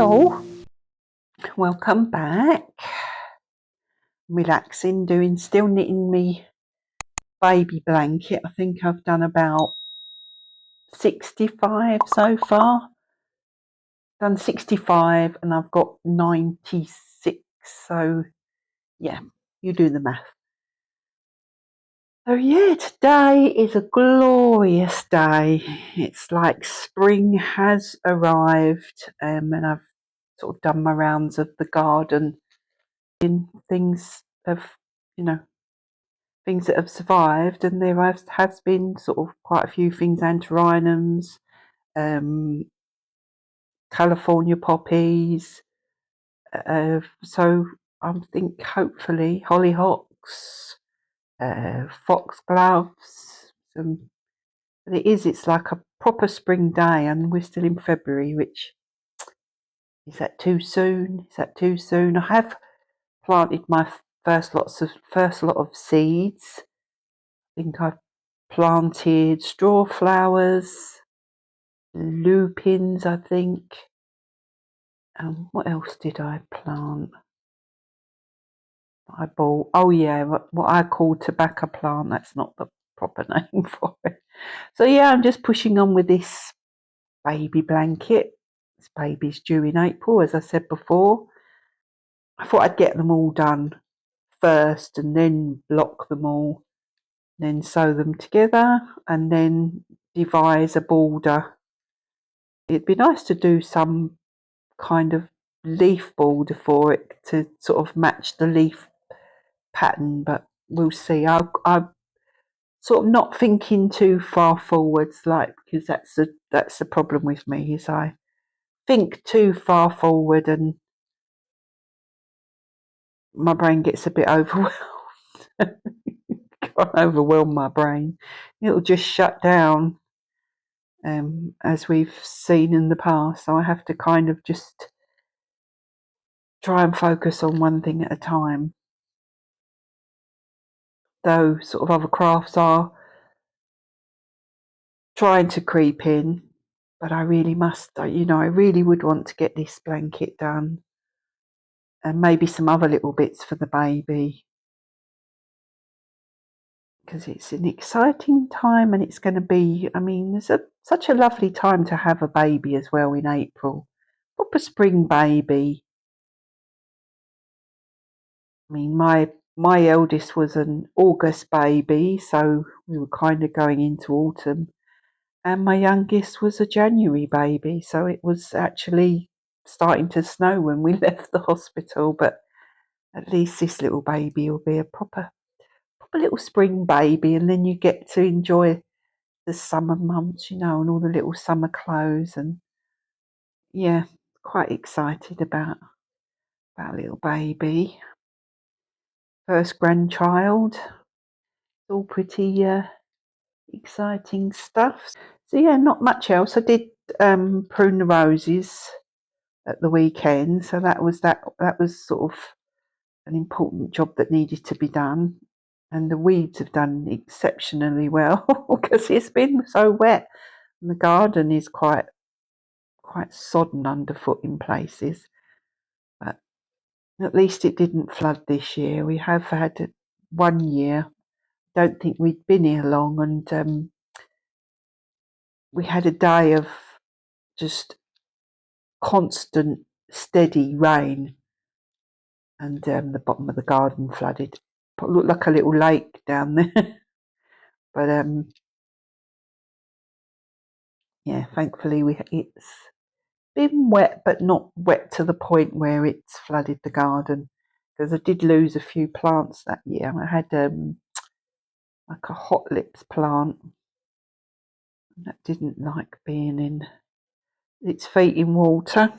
Hello, welcome back. Relaxing, still knitting me baby blanket. I think I've done about 65 so far. Done 65 and I've got 96. So yeah, you do the math. So yeah, today is a glorious day. It's like spring has arrived, and I've sort of done my rounds of the garden. Things have, things that have survived, and there has been sort of quite a few things, antirrhinums, um, California poppies. So I think hopefully hollyhocks, foxgloves. But it's like a proper spring day, and we're still in February, which is that too soon? Is that too soon? I have planted my first lot of seeds. I think I've planted straw flowers, lupins, I think. What else did I plant? I bought, oh yeah, what I call tobacco plant. That's not the proper name for it. So yeah, I'm just pushing on with this baby blanket. This baby's due in April, as I said before. I thought I'd get them all done first and then block them all, then sew them together and then devise a border. It'd be nice to do some kind of leaf border for it to sort of match the leaf pattern, but we'll see. I'm sort of not thinking too far forwards, like, because that's the problem with me, is I think too far forward and my brain gets a bit overwhelmed. Can't overwhelm my brain. It'll just shut down, as we've seen in the past. So I have to kind of just try and focus on one thing at a time. Though sort of other crafts are trying to creep in, but I really must, I really would want to get this blanket done and maybe some other little bits for the baby, because it's an exciting time and it's going to be, such a lovely time to have a baby as well in April. Proper spring baby. My eldest was an August baby, so we were kind of going into autumn. And my youngest was a January baby, so it was actually starting to snow when we left the hospital. But at least this little baby will be a proper little spring baby, and then you get to enjoy the summer months, and all the little summer clothes. And yeah, quite excited about little baby. First grandchild. All pretty exciting stuff. So yeah, not much else. I did prune the roses at the weekend, so that was sort of an important job that needed to be done. And the weeds have done exceptionally well because it's been so wet, and the garden is quite sodden underfoot in places. But at least it didn't flood this year. We have had 1 year. Don't think we'd been here long, and we had a day of just constant, steady rain, and the bottom of the garden flooded. It looked like a little lake down there. But yeah, thankfully it's been wet, but not wet to the point where it's flooded the garden. Because I did lose a few plants that year. I had like a hot lips plant that didn't like being in its feet in water.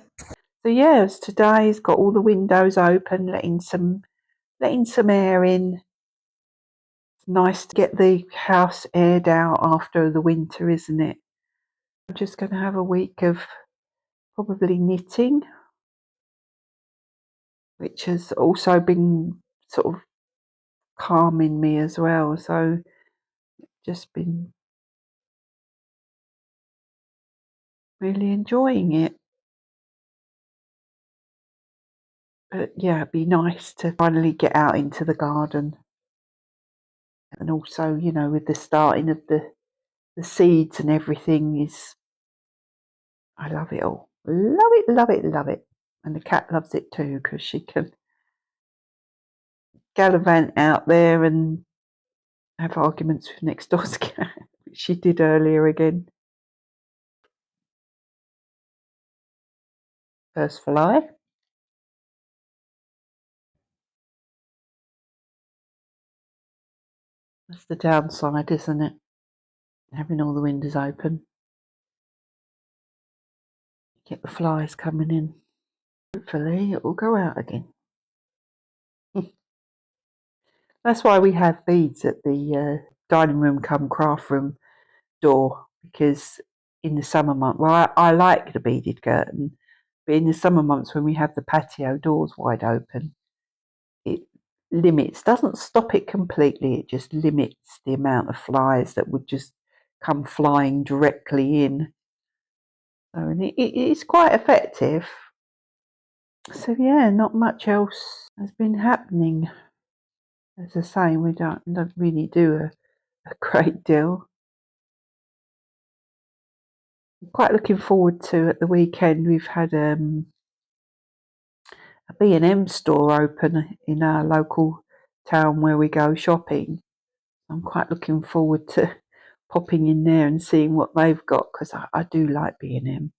So yes, today's got all the windows open, letting some air in. It's nice to get the house aired out after the winter, isn't it? I'm just going to have a week of probably knitting, which has also been sort of calming me as well. So just been really enjoying it. But yeah, it'd be nice to finally get out into the garden. And also, with the starting of the seeds and everything I love it all. Love it, love it, love it. And the cat loves it too because she can gallivant out there and have arguments with next door's cat, which she did earlier again. First fly. That's the downside, isn't it? Having all the windows open. Get the flies coming in. Hopefully it will go out again. That's why we have beads at the dining room come craft room door, because in the summer months, well, I like the beaded curtain, but in the summer months when we have the patio doors wide open, it doesn't stop it completely, it just limits the amount of flies that would just come flying directly in. So, and it's quite effective. So yeah, not much else has been happening. As I say, we don't really do a great deal. I'm quite looking forward to at the weekend. We've had a B&M store open in our local town where we go shopping. I'm quite looking forward to popping in there and seeing what they've got because I do like B&M.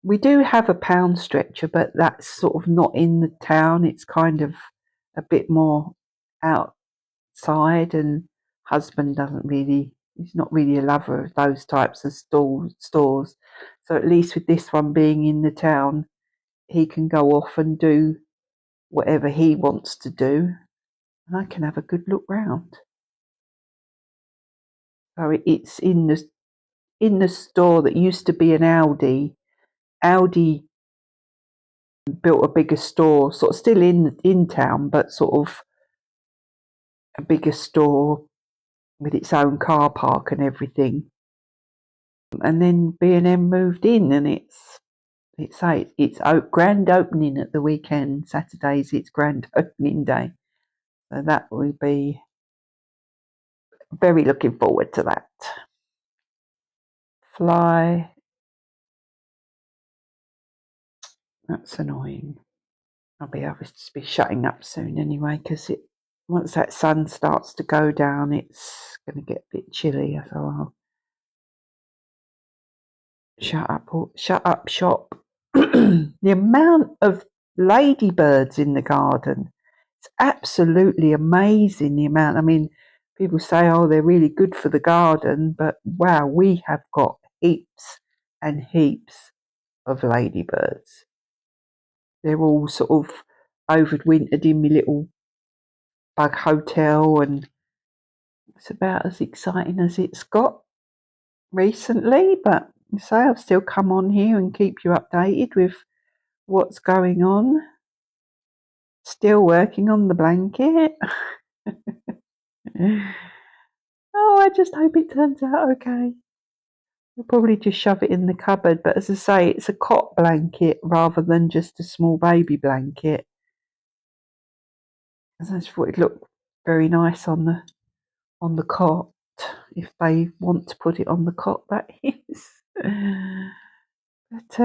We do have a pound stretcher, but that's sort of not in the town. It's kind of a bit more outside, and husband he's not really a lover of those types of stores. So at least with this one being in the town, he can go off and do whatever he wants to do, and I can have a good look round. So it's in the store that used to be an Aldi. Aldi built a bigger store, sort of still in town, but sort of a bigger store with its own car park and everything. And then B&M moved in, and it's grand opening at the weekend. Saturday's its grand opening day, so that will be very looking forward to that. Fly, that's annoying. I'll be able to be shutting up soon anyway, because once that sun starts to go down, it's going to get a bit chilly. So I'll shut up shop. The amount of ladybirds in the garden, it's absolutely amazing. The amount. I mean, people say, oh, they're really good for the garden, but wow, we have got heaps and heaps of ladybirds. They're all sort of overwintered in my little bug hotel, and it's about as exciting as it's got recently. But so I'll still come on here and keep you updated with what's going on. Still working on the blanket. Oh, I just hope it turns out okay. I'll probably just shove it in the cupboard, but as I say, it's a cot blanket rather than just a small baby blanket. I just thought it'd look very nice on the cot, if they want to put it on the cot, that is. But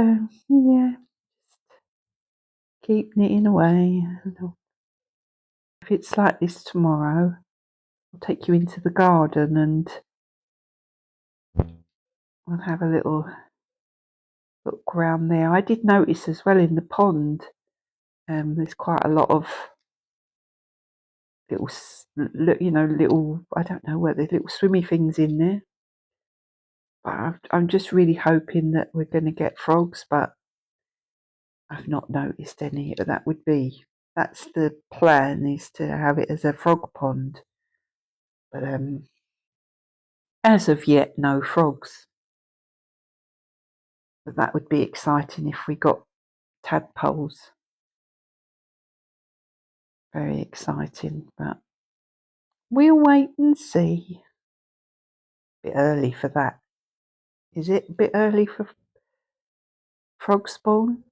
yeah, keep knitting away. If it's like this tomorrow, I'll take you into the garden and I'll have a little look round there. I did notice as well in the pond, there's quite a lot of little, little, I don't know where there's little swimmy things in there. But I'm just really hoping that we're going to get frogs, but I've not noticed any. That's the plan, is to have it as a frog pond. But as of yet, no frogs. But that would be exciting if we got tadpoles. Very exciting, but we'll wait and see. A bit early for that. Is it a bit early for frog spawn?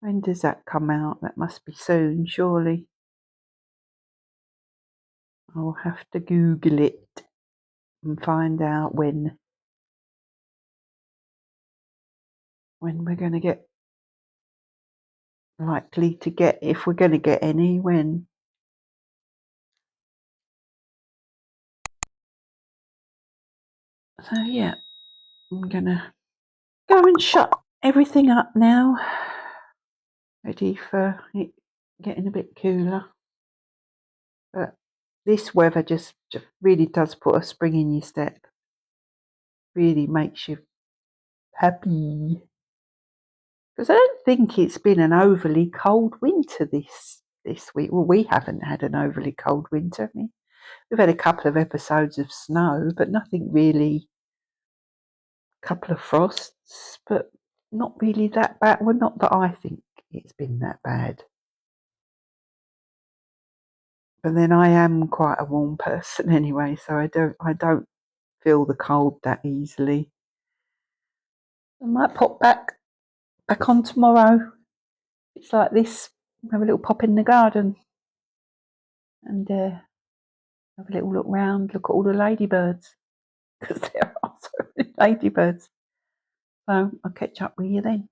When does that come out? That must be soon, surely. I'll have to Google it and find out when we're going to get likely to get, if we're going to get any, when. So yeah, I'm going to go and shut everything up now, ready for it getting a bit cooler. But this weather just really does put a spring in your step. Really makes you happy. Because I don't think it's been an overly cold winter this week. Well, we haven't had an overly cold winter. I mean, we've had a couple of episodes of snow, but nothing really. A couple of frosts, but not really that bad. Well, not that I think it's been that bad. But then I am quite a warm person anyway, so I don't feel the cold that easily. I might pop back on tomorrow. It's like this. Have a little pop in the garden and have a little look round. Look at all the ladybirds because there are so many ladybirds. So I'll catch up with you then.